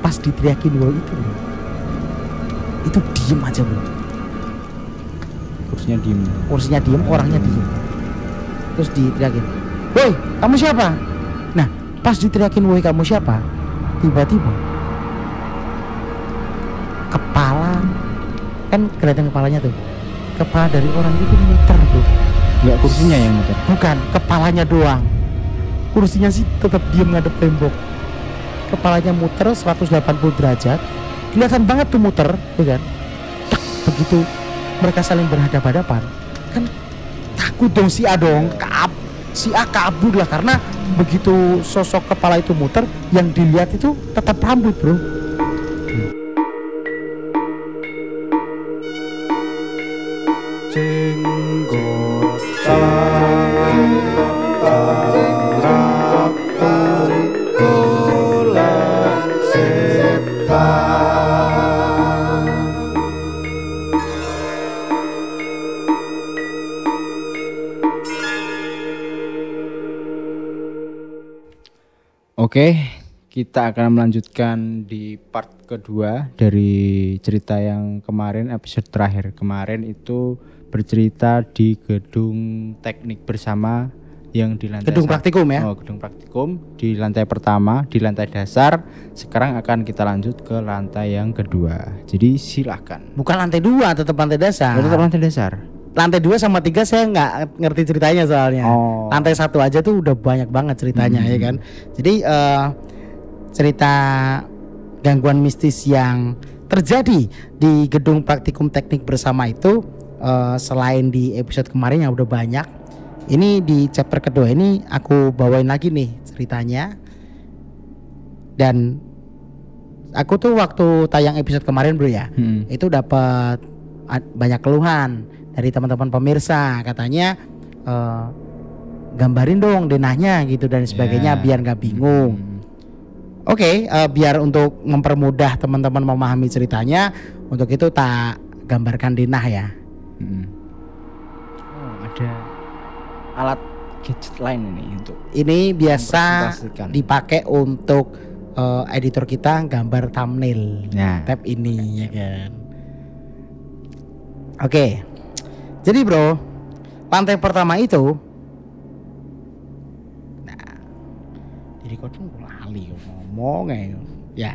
pas diteriakin wow itu bro, itu diem aja bro. Kursinya diem, orangnya diem. Terus diteriakin, woi kamu siapa? Nah pas diteriakin woi kamu siapa, tiba-tiba kepala, kan kelihatan kepalanya tuh, kepala dari orang itu muter bro. Enggak kursinya yang muter? Bukan, kepalanya doang. Kursinya sih tetap diem ngadep tembok. Kepalanya muter 180 derajat. Kelihatan banget tuh muter, ya kan? Tak, begitu mereka saling berhadapan-hadapan, kan takut dong si A dong, si A kabur lah karena begitu sosok kepala itu muter, yang dilihat itu tetap rambut bro. Oke, kita akan melanjutkan di part kedua dari cerita yang kemarin, episode terakhir kemarin itu bercerita di gedung teknik bersama yang di lantai gedung praktikum ya. Oh, gedung praktikum di lantai pertama, di lantai dasar. Sekarang akan kita lanjut ke lantai yang kedua. Jadi silahkan. Bukan lantai 2, tetap lantai dasar. Tetap lantai dasar. Lantai 2 sama 3 saya nggak ngerti ceritanya soalnya. Lantai 1 aja tuh udah banyak banget ceritanya ya kan. Jadi cerita gangguan mistis yang terjadi di gedung praktikum teknik bersama itu selain di episode kemarin yang udah banyak, ini di chapter kedua ini aku bawain lagi nih ceritanya. Dan aku tuh waktu tayang episode kemarin bro ya, itu dapat banyak keluhan dari teman-teman pemirsa, katanya gambarin dong denahnya gitu dan sebagainya biar nggak bingung. Oke, biar untuk mempermudah teman-teman memahami ceritanya, untuk itu tak gambarkan denah ya. Oh, ada alat gadget lain ini untuk. Ini biasa dipakai untuk editor kita gambar thumbnail tab ini ya kan. Oke. Jadi bro, lantai pertama itu, nah, jadi kau tuh lali ngomong ya.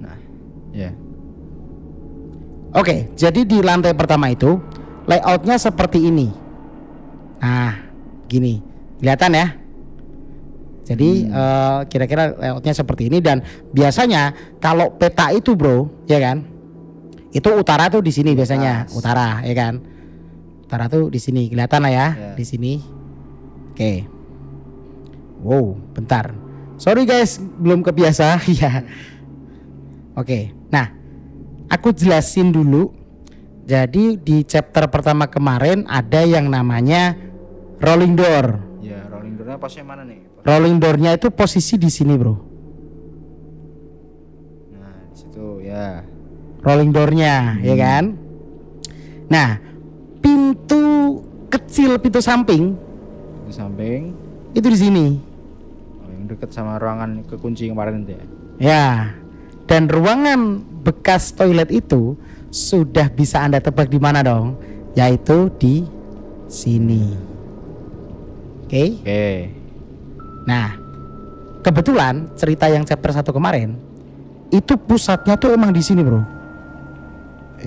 Nah, ya. Oke, jadi di lantai pertama itu layoutnya seperti ini. Nah, gini, kelihatan ya. Jadi kira-kira layoutnya seperti ini, dan biasanya kalau peta itu bro, ya kan, itu utara tuh di sini biasanya, utara ya kan, utara tuh di sini kelihatan lah ya, di sini. Oke, wow, bentar, sorry guys, belum kebiasa ya. Oke, nah, aku jelasin dulu. Jadi di chapter pertama kemarin ada yang namanya rolling door. Ya, rolling doornya posisinya mana nih? Rolling doornya itu posisi di sini bro. Nah di situ ya. Rolling doornya ya kan. Nah pintu kecil, pintu samping. Pintu samping. Itu di sini. Oh, yang dekat sama ruangan kekunci kemarin itu ya. Ya. Dan ruangan bekas toilet itu sudah bisa Anda tebak di mana dong? Yaitu di sini. Oke. Nah, kebetulan cerita yang chapter 1 kemarin itu pusatnya tuh emang di sini, bro.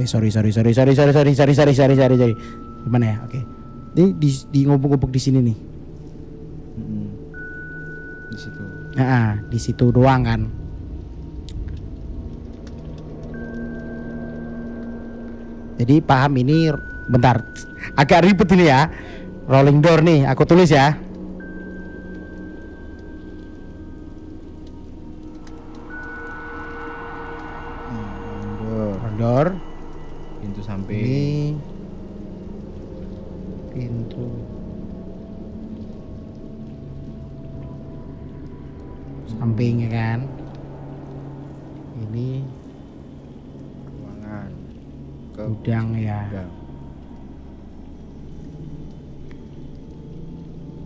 Sorry. Gimana ya? Oke. Ini di ngubuk-ngubuk di sini nih. Di situ. Nah, di situ doang kan. Jadi paham ini, bentar, agak ribet ini ya. Rolling door nih, aku tulis ya. Door, pintu samping. ini pintu samping ya kan. Ini Ruangan gudang ya.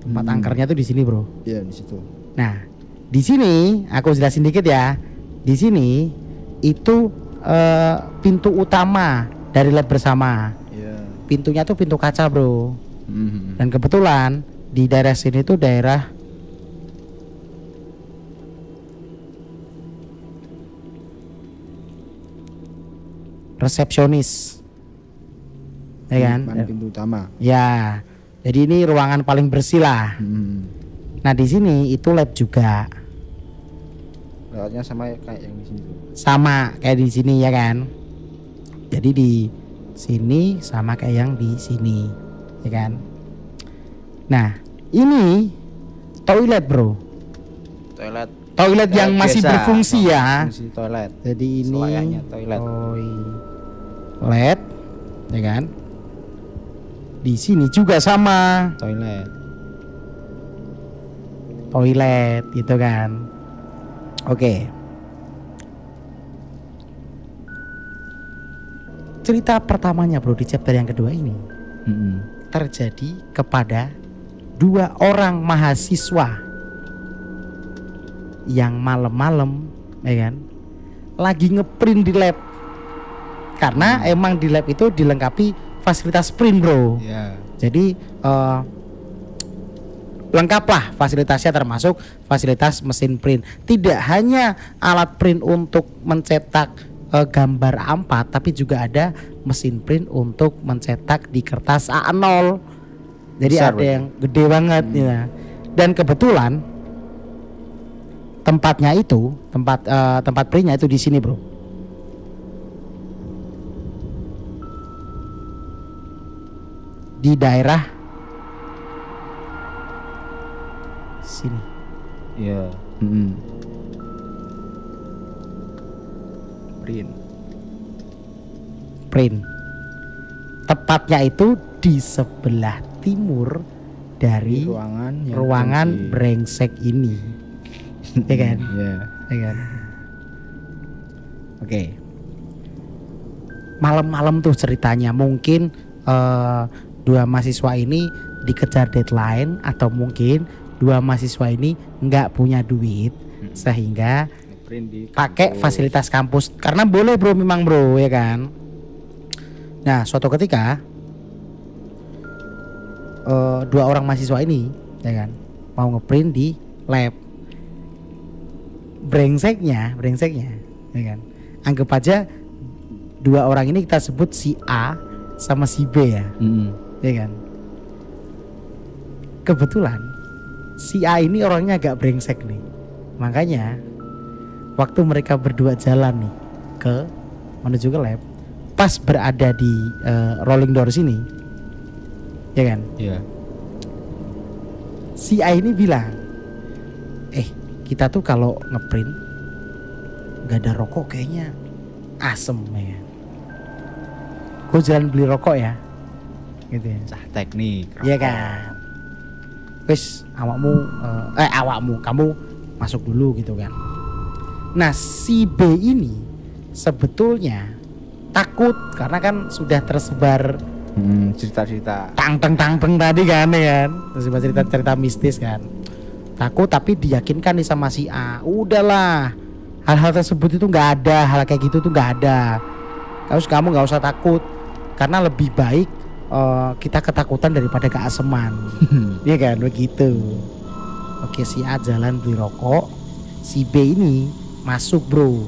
Tempat angkernya tuh di sini, Bro. Iya, di situ. Nah, di sini aku jelasin dikit ya. Di sini itu pintu utama dari lab bersama. Iya. Pintunya tuh pintu kaca, Bro. Mhm. Dan kebetulan di daerah sini tuh daerah resepsionis. Ya kan? Mana pintu utama. Ya. Jadi ini ruangan paling bersih lah. Nah, di sini itu lab juga. Layoutnya sama kayak yang di sini tuh. Sama kayak di sini ya kan. Jadi di sini sama kayak yang di sini, ya kan. Nah, ini toilet, Bro. Toilet. Toilet yang masih biasa, berfungsi ya. Fungsi toilet. Jadi ini Selayaknya toilet. toilet, ya kan. Di sini juga sama Toilet. toilet gitu kan. Oke. Cerita pertamanya, Bro, di chapter yang kedua ini terjadi kepada 2 orang mahasiswa yang malam-malam, ya kan, lagi ngeprint di lab. Karena emang di lab itu dilengkapi fasilitas print, Bro. Iya. Jadi lengkap lah fasilitasnya, termasuk fasilitas mesin print. Tidak hanya alat print untuk mencetak gambar A4, tapi juga ada mesin print untuk mencetak di kertas A0. Jadi Besar, ada berarti. yang gede banget ya. Dan kebetulan tempatnya itu, tempat printnya itu di sini, Bro. Di daerah sini. Iya. Print. Tepatnya itu di sebelah timur dari ruangan yang ruangan kunci. brengsek ini. Ya kan? Iya. Ya kan? Oke. Malam-malam tuh ceritanya, mungkin 2 mahasiswa ini dikejar deadline, atau mungkin 2 mahasiswa ini nggak punya duit sehingga Print di pakai kampus. fasilitas kampus, karena boleh, Bro, memang, Bro, ya kan. Nah, suatu ketika 2 orang mahasiswa ini, ya kan, mau ngeprint di lab. Brengseknya, ya kan. Anggap aja 2 orang ini kita sebut si A sama si B ya, ya kan. Kebetulan si A ini orangnya agak brengsek nih. Makanya waktu mereka berdua jalan nih menuju ke lab, pas berada di rolling door sini, ya kan, Iya. si A ini bilang, kita tuh kalau ngeprint nggak ada rokok kayaknya asem, ya kan. Gue jalan beli rokok ya, gitu ya. Cah teknik. Iya kan. Wis awakmu kamu masuk dulu gitu kan. Nah, si B ini sebetulnya takut karena kan sudah tersebar Cerita-cerita. tang tadi kan, ya kan. Tersebar cerita-cerita mistis kan. Takut, tapi diyakinkan nih sama si A. Udahlah, hal-hal tersebut itu nggak ada, hal kayak gitu tuh nggak ada. Terus kamu nggak usah takut, karena lebih baik kita ketakutan daripada keaseman. Iya kan, begitu. Oke, si A jalan beli rokok, si B ini masuk, Bro,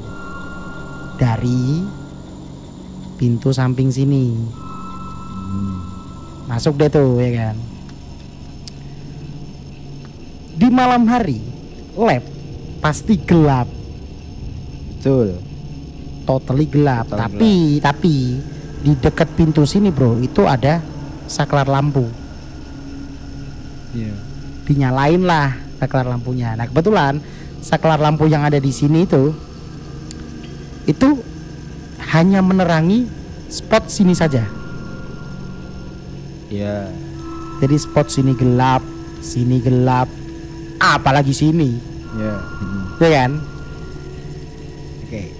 dari pintu samping sini. Masuk deh tuh, ya kan. Di malam hari lab pasti gelap, Betul. totally gelap. Totally Tapi di dekat pintu sini, Bro, itu ada saklar lampu. Iya. Dinyalain lah saklar lampunya. Nah, kebetulan saklar lampu yang ada di sini itu hanya menerangi spot sini saja. Iya. Jadi spot sini gelap, apalagi sini, Iya. ya kan? Oke.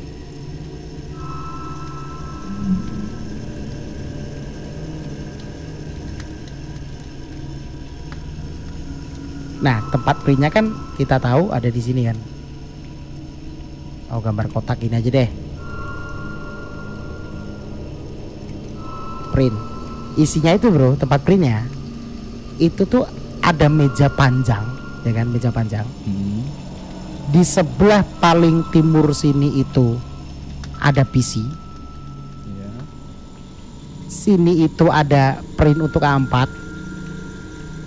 Nah, tempat printnya kan kita tahu ada di sini kan. Oh, gambar kotak ini aja deh. Print. Isinya itu bro, tempat printnya itu tuh ada meja panjang, ya kan, meja panjang. Di sebelah paling timur sini itu ada PC. Sini itu ada print untuk A4.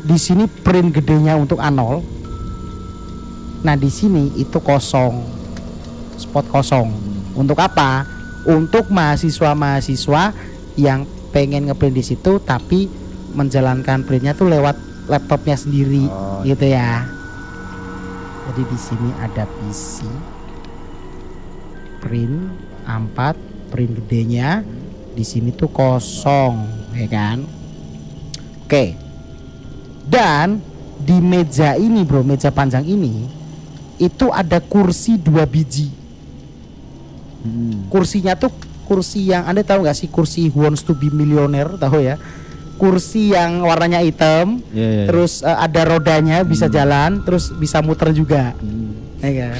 Di sini print gedenya untuk A0. Nah, di sini itu kosong. Spot kosong. Untuk apa? Untuk mahasiswa-mahasiswa yang pengen ngeprint di situ tapi menjalankan printnya tuh lewat laptopnya sendiri, gitu ya. Jadi di sini ada PC, print A4, print gedenya. Di sini tuh kosong, ya kan? Oke. Dan di meja ini bro, meja panjang ini itu ada kursi 2 biji. Kursinya tuh kursi yang Anda tahu nggak sih, kursi Who Wants to be Millionaire, tahu ya? Kursi yang warnanya hitam, terus ada rodanya, bisa jalan, terus bisa muter juga, ya kan?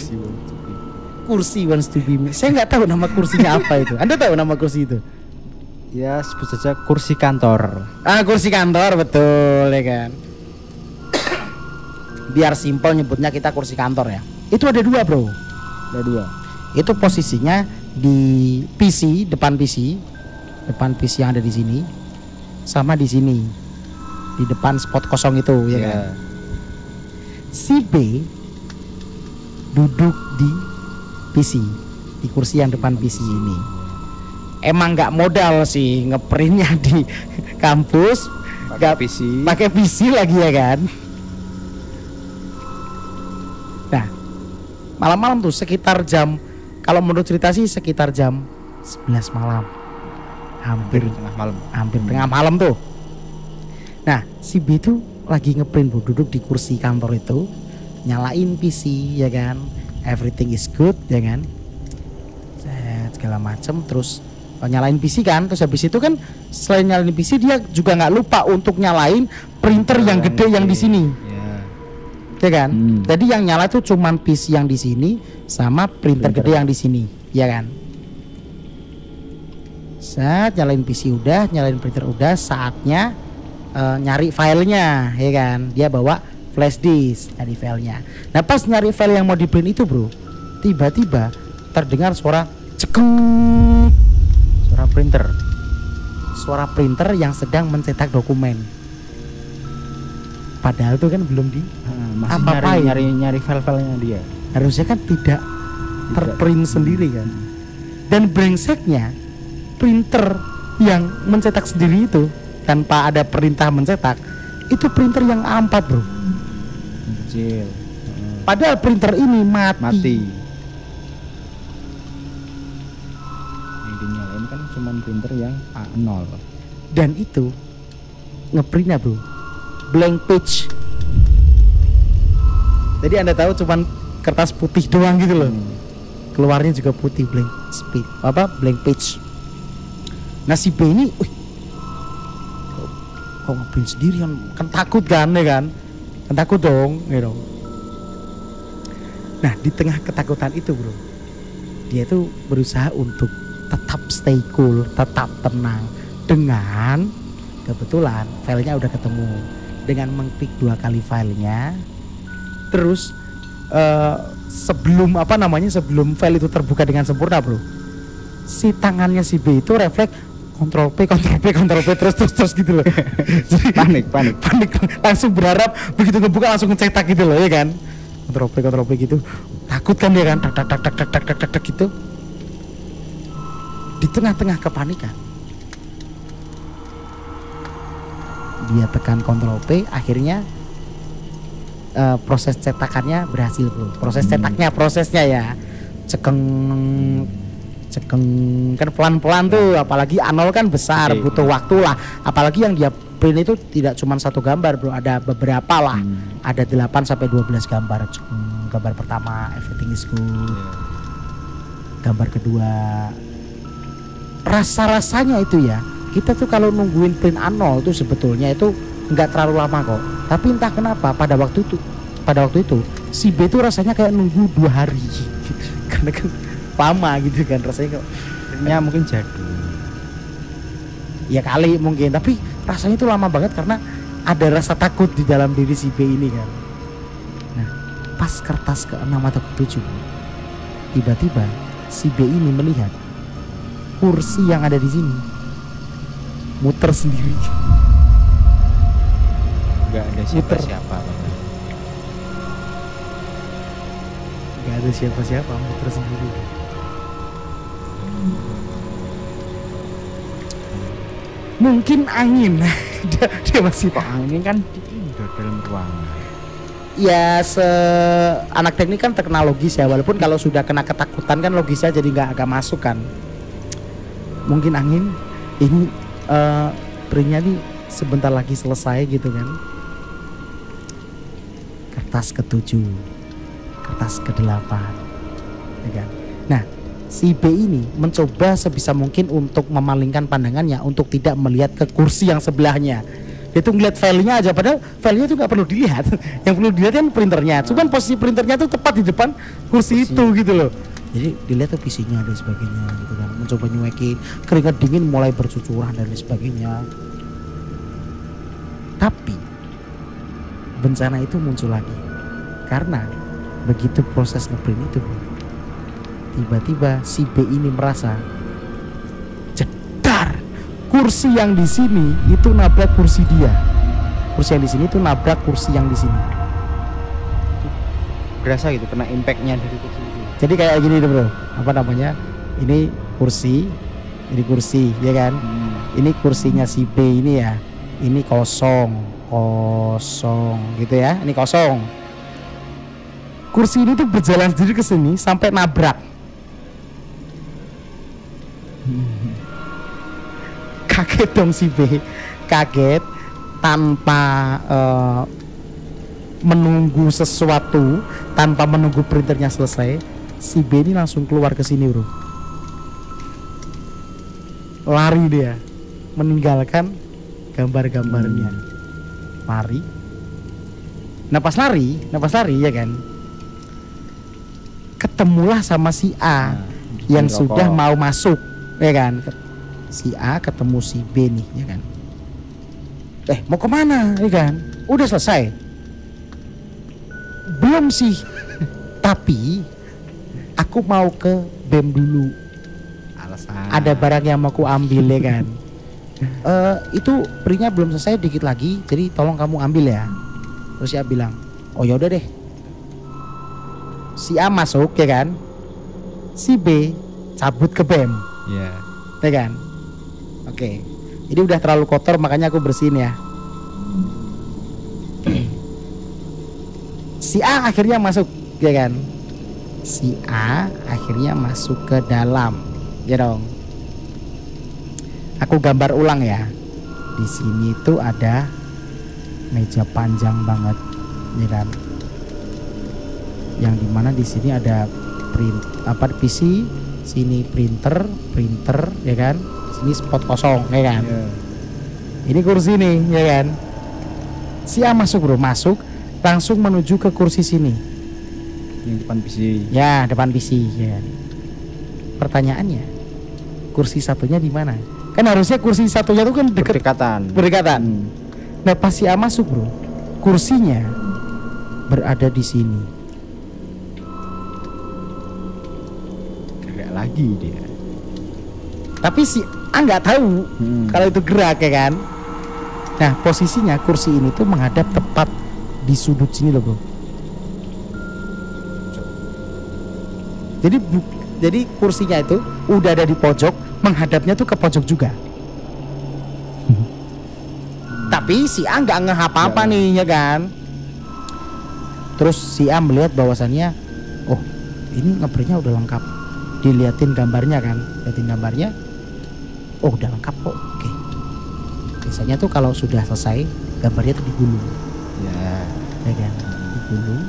Kursi Wants to be Millionaire. Saya nggak tahu nama kursinya apa itu. Anda tahu nama kursi itu? Ya sebut saja kursi kantor. Kursi kantor, betul, ya kan? Biar simpel nyebutnya kita kursi kantor ya. Itu ada 2 bro. Ada 2. Itu posisinya di PC, depan PC yang ada di sini, sama di sini, di depan spot kosong itu, ya kan? Si B duduk di PC, di kursi yang depan PC ini. Emang nggak modal sih ngeprintnya di kampus, pakai PC lagi, ya kan? Nah, malam-malam tuh sekitar jam, kalau menurut cerita sih sekitar jam 11 malam. Hampir tengah malam tuh. Nah, si B itu lagi ngeprint bu, duduk di kursi kantor itu, nyalain PC, ya kan? Everything is good, ya kan? Segala macem, terus nyalain PC kan, terus habis itu kan selain nyalain PC dia juga nggak lupa untuk nyalain printer yang gede yang di sini. Ya kan? Jadi yang nyala itu cuman PC yang di sini sama printer gede yang di sini, ya kan? Saat nyalain PC udah, nyalain printer udah, saatnya nyari filenya, ya kan? Dia bawa flash disk, nyari filenya. Nah, pas nyari file yang mau di print itu, bro, tiba-tiba terdengar suara cekeng, suara printer yang sedang mencetak dokumen. Padahal itu kan belum di masih nyari file-filenya dia. Harusnya kan tidak terprint sendiri kan. Dan brengseknya printer yang mencetak sendiri itu tanpa ada perintah mencetak, itu printer yang A4 bro, kecil. Padahal printer ini mati. Yang dinyalain kan cuma printer yang A0. Dan itu ngeprintnya bro, blank page. Jadi Anda tahu cuman kertas putih doang gitu loh. Keluarnya juga putih, blank page. Nah, si B ini kok ngeprint sendirian, kan takut kan, ya kan? Kan takut dong, gitu. Nah, di tengah ketakutan itu bro, dia tuh berusaha untuk tetap stay cool, tetap tenang, dengan kebetulan filenya udah ketemu. Dengan mengklik 2 kali filenya, terus sebelum sebelum file itu terbuka dengan sempurna bro, si tangannya si B itu refleks Ctrl P terus gitu loh. Jadi panik langsung berharap begitu ngebuka langsung ngecetak gitu loh, ya kan? Ctrl P gitu, takut kan dia kan, tak gitu. Di tengah-tengah kepanikan dia tekan Ctrl P, akhirnya proses cetakannya berhasil bro. Prosesnya ya cekeng kan pelan-pelan tuh, apalagi A0 kan besar, butuh waktu lah. Apalagi yang dia print itu tidak cuma 1 gambar bro, ada beberapa lah, ada 8-12 gambar. Gambar pertama everything is good, gambar kedua rasa-rasanya itu ya, kita tuh kalau nungguin print A0 tuh sebetulnya itu nggak terlalu lama kok. Tapi entah kenapa pada waktu itu pada waktu itu si B itu rasanya kayak nunggu 2 hari karena kan lama gitu kan rasanya kok. Printnya mungkin jadul. Ya kali mungkin, tapi rasanya itu lama banget karena ada rasa takut di dalam diri si B ini kan. Nah, pas kertas ke-6 atau ke-7 tiba-tiba si B ini melihat kursi yang ada di sini muter sendiri. Gak ada siapa-siapa. Gak ada siapa-siapa, muter sendiri. Mungkin angin. dia masih Kok angin kan di indoor dalam ruangan. Ya anak teknik kan terkenal logis ya, walaupun kalau sudah kena ketakutan kan logisnya jadi nggak masuk kan. Mungkin angin ini printnya nih sebentar lagi selesai gitu kan. Kertas ke-7, kertas ke-8 ya kan. Nah si B ini mencoba sebisa mungkin untuk memalingkan pandangannya untuk tidak melihat ke kursi yang sebelahnya. Dia tuh ngeliat filenya aja, padahal filenya tuh nggak perlu dilihat. Yang perlu dilihat kan printernya. Cuman posisi printernya tuh tepat di depan kursi itu gitu loh. Jadi dilihat tuh PC-nya dan sebagainya gitu kan. Mencoba nyuekin, keringat dingin mulai bercucuran dan lain sebagainya. Tapi bencana itu muncul lagi karena begitu proses ngeprint itu, tiba-tiba si B ini merasa jedar, kursi yang di sini itu nabrak kursi dia. Kursi yang di sini itu nabrak kursi yang di sini. Berasa gitu kena impactnya dari kursi itu. Jadi kayak gini tuh bro, apa namanya? Ini kursi ya kan? Ini kursinya si B ini ya. Ini kosong gitu ya. Ini kosong. Kursi ini tuh berjalan sendiri ke sini sampai nabrak. Kaget dong si B, kaget tanpa menunggu sesuatu, tanpa menunggu printernya selesai, si B ini langsung keluar ke sini bro, lari dia, meninggalkan gambar-gambarnya, lari. Nah pas lari ya kan, ketemulah sama si A yang sudah mau masuk, ya kan. Si A ketemu si B nih, ya kan. Mau kemana, ya kan? Udah selesai? Belum sih. Tapi aku mau ke BEM dulu. Alasan. Ada barang yang mau aku ambil, ya kan. Itu printnya belum selesai, dikit lagi. Jadi tolong kamu ambil ya. Terus si A bilang, oh yaudah deh. Si A masuk, ya kan. Si B cabut ke BEM. Iya. Ya kan. Oke, ini udah terlalu kotor makanya aku bersihin ya. Si A akhirnya masuk, ya kan? Si A akhirnya masuk ke dalam, ya dong. Aku gambar ulang ya. Di sini tuh ada meja panjang banget, ya kan? Yang dimana di sini ada PC, sini printer, ya kan? Sini spot kosong, ya kan? Ini kursi nih, ya kan? Si A masuk bro, masuk langsung menuju ke kursi sini. Yang depan PC. Ya, depan PC, ya kan? Pertanyaannya, kursi satunya di mana? Kan harusnya kursi satunya tuh kan berdekatan. Nah pas si A masuk bro, kursinya berada di sini. Gerak lagi dia. Tapi si A nggak tahu kalau itu gerak, ya kan. Nah posisinya kursi ini tuh menghadap tepat di sudut sini loh bro. Jadi kursinya itu udah ada di pojok, menghadapnya tuh ke pojok juga. Tapi si A nggak ngeh apa-apa nih, ya kan. Terus si A melihat bahwasannya, oh ini ngeprintnya udah lengkap. Diliatin gambarnya kan, oh udah lengkap kok. Oke. Biasanya tuh kalau sudah selesai gambarnya tuh digulung. Ya kan, digulung.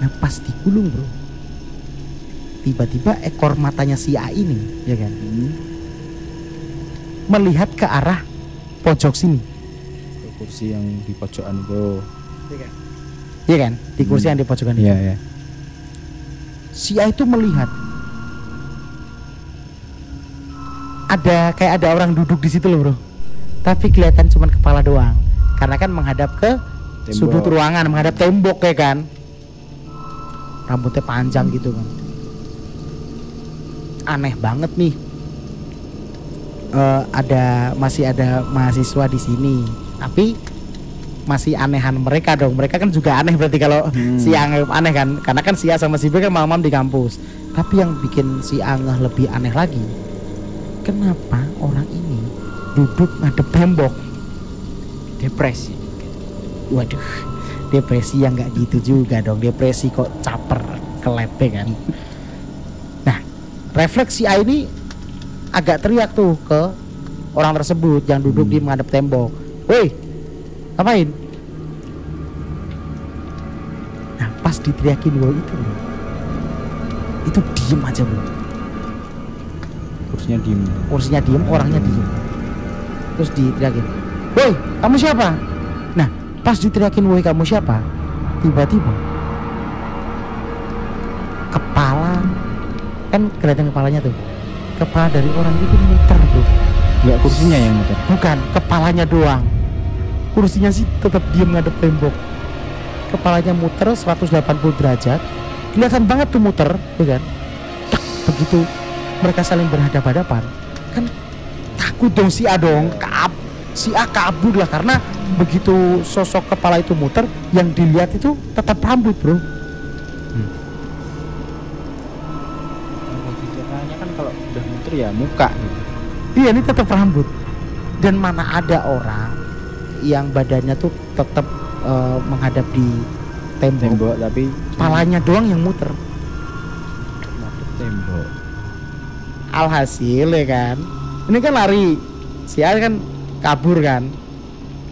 Nah pas digulung bro, tiba-tiba ekor matanya si A ini, ya kan, melihat ke arah pojok sini. Kursi yang di pojokan bro. Ya kan? Iya kan? Di kursi yang di pojokan itu. Iya, iya. Si A itu melihat ada kayak ada orang duduk di situ loh bro, tapi kelihatan cuma kepala doang karena kan menghadap ke sudut ruangan, menghadap tembok ya kan, rambutnya panjang gitu kan, aneh banget nih. Masih ada mahasiswa di sini, tapi masih anehan mereka dong, mereka kan juga aneh berarti kalau si A aneh kan, karena kan si A sama si B kan malam-malam di kampus. Tapi yang bikin si A lebih aneh lagi, kenapa orang ini duduk ngadep tembok? Depresi. Waduh, depresi yang nggak gitu juga dong. Depresi kok caper kelepe kan. Nah, refleksi A ini agak teriak tuh ke orang tersebut yang duduk di menghadap tembok. Woi, ngapain? Nah, pas diteriakin woi itu diem aja bro. Kursinya diem, orangnya diem. Terus diteriakin, woi kamu siapa? Nah pas diteriakin woi kamu siapa, tiba-tiba kepala, kan kelihatan kepalanya tuh, kepala dari orang itu muter bro. Enggak kursinya yang muter? Bukan, kepalanya doang. Kursinya sih tetap diem ngadep tembok. Kepalanya muter 180 derajat. Kelihatan banget tuh muter, ya kan? Tak, begitu mereka saling berhadapan-hadapan, kan takut dong si A dong, si A kabur lah, karena begitu sosok kepala itu muter, yang dilihat itu tetap rambut bro. Biasanya kan kalau udah muter ya muka gitu. Iya, ini tetap rambut. Dan mana ada orang yang badannya tuh tetap menghadap di tembok, tapi kepalanya doang yang muter. madep tembok. Alhasil ya kan, ini kan lari, si A kan kabur kan,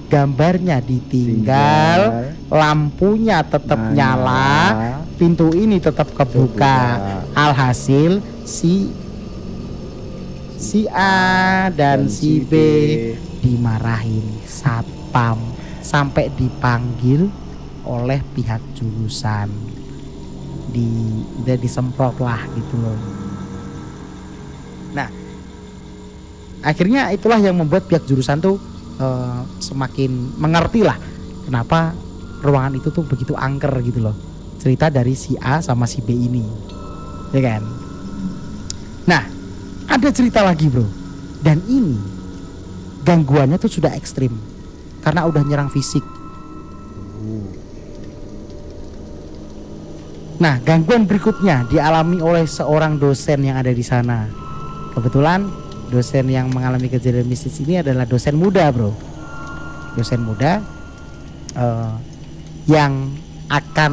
gambarnya ditinggal, lampunya tetap nyala, pintu ini tetap kebuka. Alhasil si A dan si B dimarahin satpam sampai dipanggil oleh pihak jurusan, disemprot lah gitu loh. Nah, akhirnya itulah yang membuat pihak jurusan tuh semakin mengerti lah kenapa ruangan itu tuh begitu angker gitu loh. Cerita dari si A sama si B ini, ya kan. Nah, ada cerita lagi bro, dan ini gangguannya tuh sudah ekstrim karena udah nyerang fisik. Nah, gangguan berikutnya dialami oleh seorang dosen yang ada di sana. Kebetulan dosen yang mengalami kejadian mistis ini adalah dosen muda bro. Dosen muda yang akan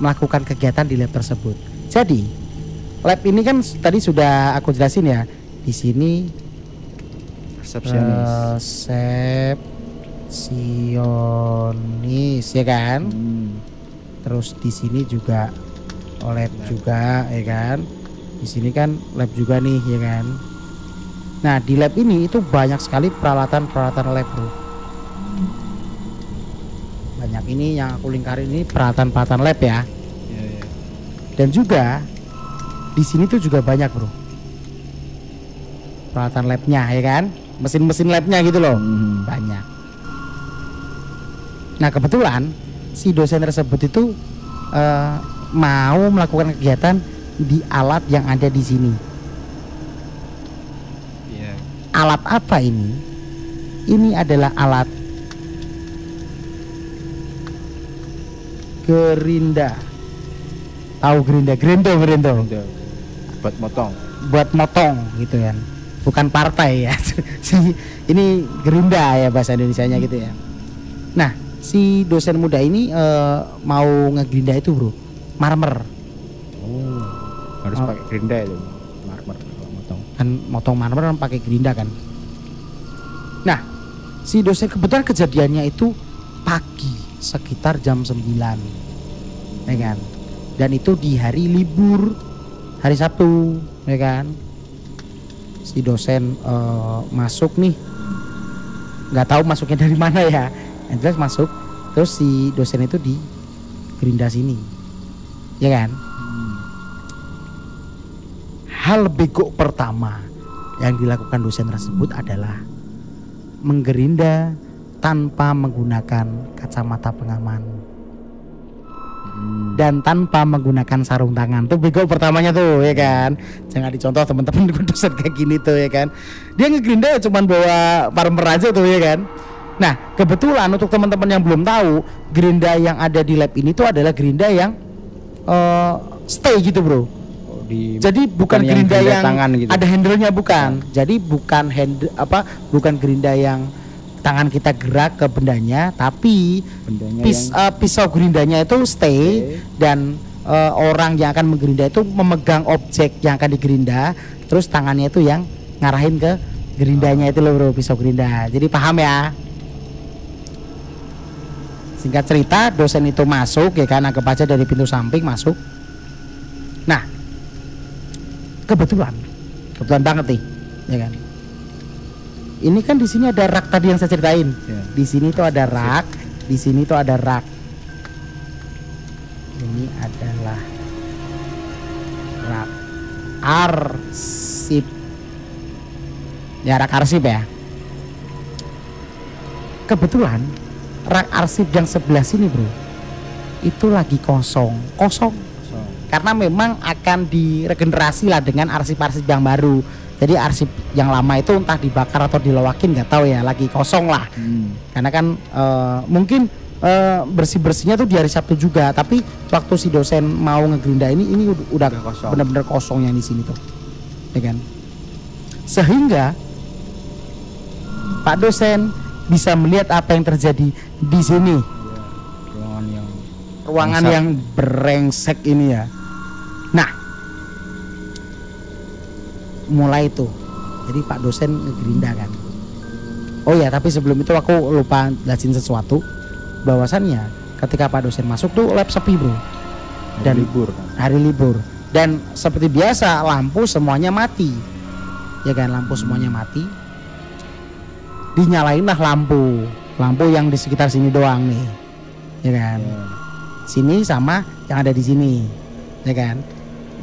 melakukan kegiatan di lab tersebut. Jadi lab ini kan tadi sudah aku jelasin ya. Di sini resepsionis ya kan. Terus di sini juga lab juga ya kan. Di sini kan lab juga nih ya kan. Nah di lab ini itu banyak sekali peralatan lab bro. Banyak ini yang aku lingkarin ini peralatan lab ya. Dan juga di sini tuh juga banyak bro peralatan labnya ya kan, mesin-mesin labnya gitu loh. Banyak. Nah kebetulan si dosen tersebut itu mau melakukan kegiatan di alat yang ada di sini. Alat apa ini? Ini adalah alat gerinda. Tahu gerinda? Gerindo. Buat motong gitu kan. Bukan partai ya. Ini gerinda ya bahasa Indonesianya gitu ya. Nah, si dosen muda ini mau ngegerinda itu bro, marmer. Harus pakai gerinda itu, marmer kalau motong. Kan motong marmer kan pakai gerinda kan. Nah, si dosen kebetulan kejadiannya itu pagi sekitar jam 9, ya kan. Dan itu di hari libur, hari Sabtu, ya kan. Si dosen masuk nih, nggak tahu masuknya dari mana ya. Yang jelas masuk, terus si dosen itu gerinda sini, ya kan? Hal bego pertama yang dilakukan dosen tersebut adalah menggerinda tanpa menggunakan kacamata pengaman dan tanpa menggunakan sarung tangan. Tuh bego pertamanya tuh, ya kan? Jangan dicontoh teman-teman dosen kayak gini tuh, ya kan? Dia ngegerinda cuman bawa parmer aja tuh, ya kan? Nah, kebetulan untuk teman-teman yang belum tahu, gerinda yang ada di lab ini tuh adalah gerinda yang stay gitu, bro. Jadi bukan gerinda yang gitu. Ada handle-nya, bukan. Jadi bukan bukan gerinda yang tangan kita gerak ke bendanya, tapi pisau gerindanya itu stay. Dan orang yang akan menggerinda itu memegang objek yang akan digerinda, terus tangannya itu yang ngarahin ke gerindanya itu loh, bro, pisau gerinda. Jadi paham ya? Singkat cerita, dosen itu masuk, ya kan, anggap aja dari pintu samping masuk. Nah, kebetulan banget nih, ya kan. Ini kan di sini ada rak tadi yang saya ceritain. Di sini tuh ada rak, di sini tuh ada rak. Ini adalah rak arsip. Ya, rak arsip ya. Kebetulan rak arsip yang sebelah sini, bro, itu lagi kosong. Karena memang akan diregenerasi lah dengan arsip-arsip yang baru. Jadi arsip yang lama itu entah dibakar atau dilewakin, nggak tahu ya, lagi kosong lah. Karena kan mungkin bersih-bersihnya tuh di hari Sabtu juga, tapi waktu si dosen mau ngegerinda ini udah bener-bener kosong yang di sini tuh, ya kan. Sehingga Pak dosen bisa melihat apa yang terjadi di sini. Ruangan yang brengsek ini ya. Nah, mulai tuh, jadi Pak dosen ngegerinda kan. Oh ya, tapi sebelum itu aku lupa jelasin sesuatu. Bahwasannya ketika Pak dosen masuk tuh lab sepi, bro. Dan hari libur. Dan seperti biasa lampu semuanya mati, ya kan, lampu semuanya mati. Dinyalainlah lampu yang di sekitar sini doang nih, ya kan. Sini sama yang ada di sini, ya kan.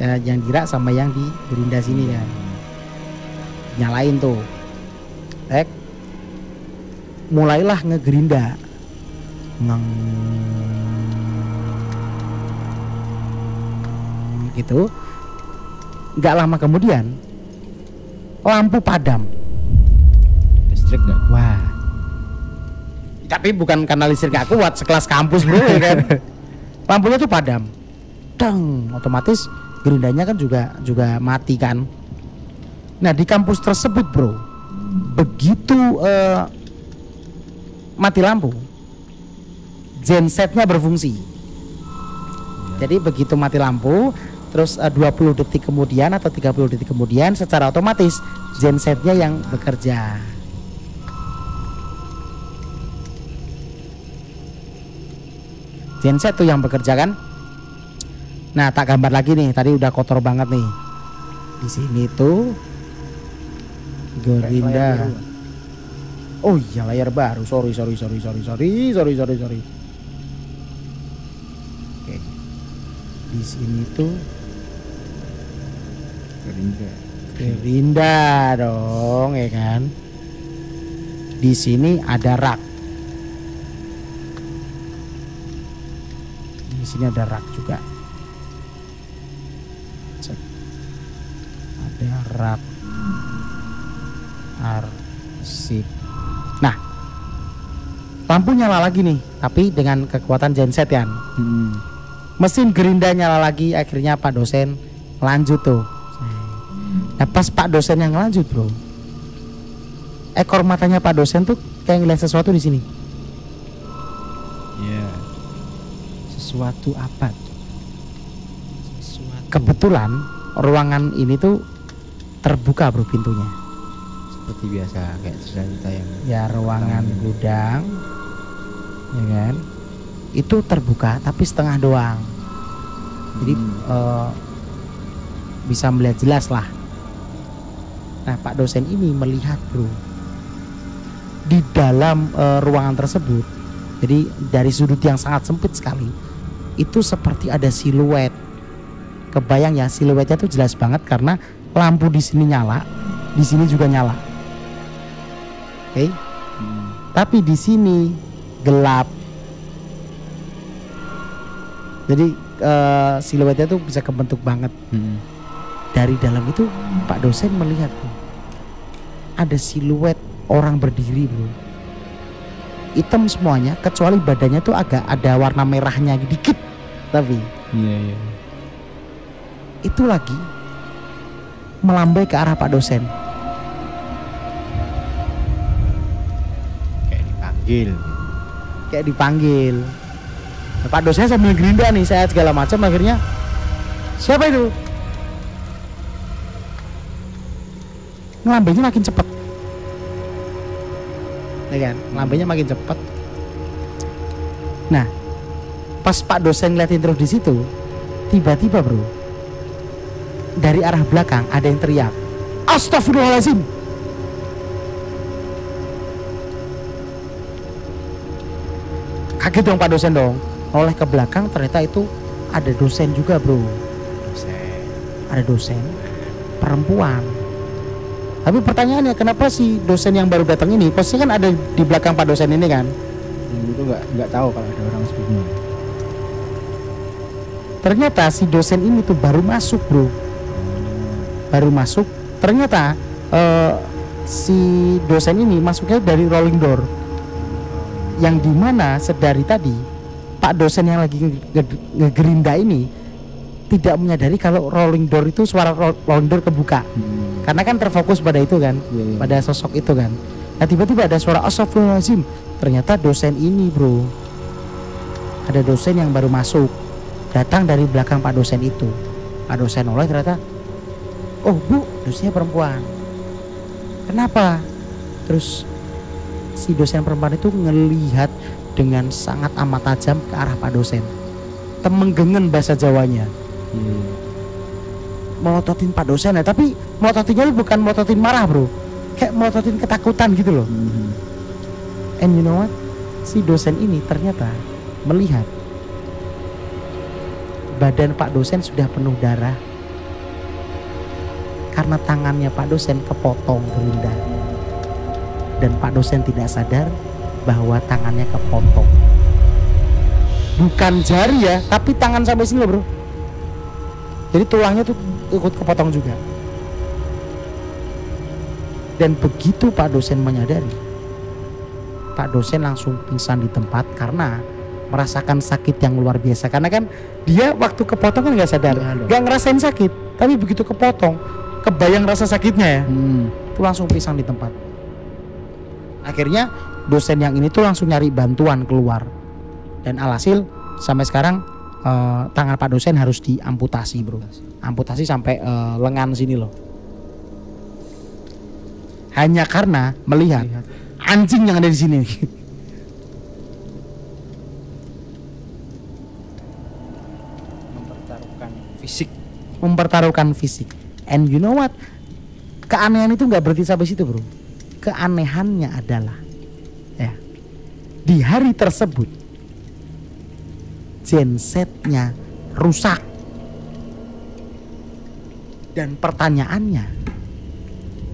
Ya, yang dirak sama yang di gerinda sini kan. Nyalain tuh. Mulailah ngegerinda. Gitu. Nggak lama kemudian lampu padam. Listrik gak? Wah. Tapi bukan karena listrik gak kuat, sekelas kampus, bro, ya kan. Lampunya tuh padam. Dang, otomatis gerindanya kan juga mati kan. Nah, di kampus tersebut, bro, begitu mati lampu, gensetnya berfungsi. Jadi begitu mati lampu, terus 20 detik kemudian atau 30 detik kemudian, secara otomatis gensetnya yang bekerja. Genset tuh yang bekerja kan. Nah, tak gambar lagi nih, tadi udah kotor banget nih. Di sini tuh gerinda. Oh iya, layar baru. Sorry. Oke. Di sini tuh gerinda dong, ya kan. Di sini ada rak. Di sini ada rak juga. Cek. Ada rak arsip. Nah, lampu nyala lagi nih, tapi dengan kekuatan genset kan. Mesin gerinda nyala lagi, akhirnya Pak dosen lanjut tuh. Nah, pas Pak dosen yang lanjut, bro, ekor matanya Pak dosen tuh kayak ngeliat sesuatu di sini. Sesuatu apa tuh? Kebetulan ruangan ini tuh terbuka, bro, pintunya. Seperti biasa kayak cerita yang ruangan gudang, ya kan, itu terbuka tapi setengah doang. Jadi bisa melihat jelas lah. Nah, Pak dosen ini melihat, bro, di dalam ruangan tersebut. Jadi dari sudut yang sangat sempit sekali, itu seperti ada siluet. Kebayang ya, siluetnya tuh jelas banget karena lampu di sini nyala, di sini juga nyala. Oke. Tapi di sini gelap. Jadi siluetnya tuh bisa kebentuk banget. Dari dalam itu Pak dosen melihat bro, ada siluet orang berdiri bro. Hitam semuanya kecuali badannya tuh agak ada warna merahnya dikit. Tapi itu lagi melambai ke arah Pak dosen. Kayak dipanggil. Nah, Pak dosen sambil gerinda nih, saya segala macam, akhirnya siapa itu? Ngelambainya makin cepet, ya kan? Ngelambainya makin cepet. Nah, pas Pak dosen ngeliatin terus di situ, tiba-tiba bro, dari arah belakang ada yang teriak, "Astagfirullahaladzim!" Kaget dong Pak dosen dong. Oleh ke belakang ternyata itu ada dosen juga bro. Ada dosen perempuan. Tapi pertanyaannya, kenapa si dosen yang baru datang ini posisinya kan ada di belakang Pak dosen ini kan? Itu nggak tahu kalau ada orang sebelumnya. Ternyata si dosen ini tuh baru masuk bro. Baru masuk. Ternyata si dosen ini masuknya dari rolling door. Yang dimana sedari tadi Pak dosen yang lagi ngegerinda ini tidak menyadari kalau rolling door itu suara rolling door kebuka. Karena kan terfokus pada itu kan, pada sosok itu kan. Nah tiba-tiba ada suara astagfirullahaladzim. Ternyata dosen ini bro, ada dosen yang baru masuk, datang dari belakang Pak dosen itu. Pak dosen oleh ternyata, oh bu, dosennya perempuan. Kenapa? Terus si dosen perempuan itu ngelihat dengan sangat amat tajam ke arah Pak dosen. Temenggengen bahasa Jawanya. Melototin Pak dosen ya, tapi melototinnya bukan melototin marah bro, kayak melototin ketakutan gitu loh. And you know what, si dosen ini ternyata melihat badan Pak dosen sudah penuh darah karena tangannya Pak dosen kepotong gerinda, dan Pak dosen tidak sadar bahwa tangannya kepotong. Bukan jari ya, tapi tangan sampai sini loh bro. Jadi tulangnya tuh ikut kepotong juga. Dan begitu Pak dosen menyadari, Pak dosen langsung pingsan di tempat karena merasakan sakit yang luar biasa. Karena kan dia waktu kepotong kan gak sadar, gak ngerasain sakit. Tapi begitu kepotong, kebayang rasa sakitnya ya, itu langsung pingsan di tempat. Akhirnya dosen yang ini tuh langsung nyari bantuan keluar. Dan alhasil sampai sekarang tangan Pak dosen harus diamputasi bro. Amputasi sampai lengan sini loh. Hanya karena melihat anjing yang ada di sini. Mempertaruhkan fisik. And you know what? Keanehan itu nggak berhenti sampai situ bro. Keanehannya adalah ya, di hari tersebut gensetnya rusak. Dan pertanyaannya,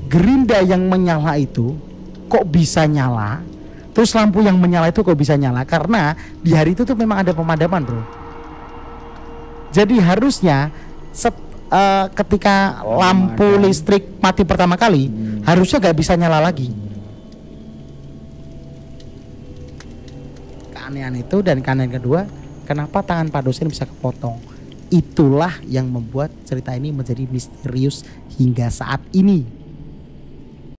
gerinda yang menyala itu kok bisa nyala? Terus lampu yang menyala itu kok bisa nyala? Karena di hari itu tuh memang ada pemadaman bro. Jadi harusnya ketika lampu listrik mati pertama kali, harusnya gak bisa nyala lagi. Keanehan itu, dan keanehan kedua, kenapa tangan Pak dosen bisa kepotong? Itulah yang membuat cerita ini menjadi misterius hingga saat ini.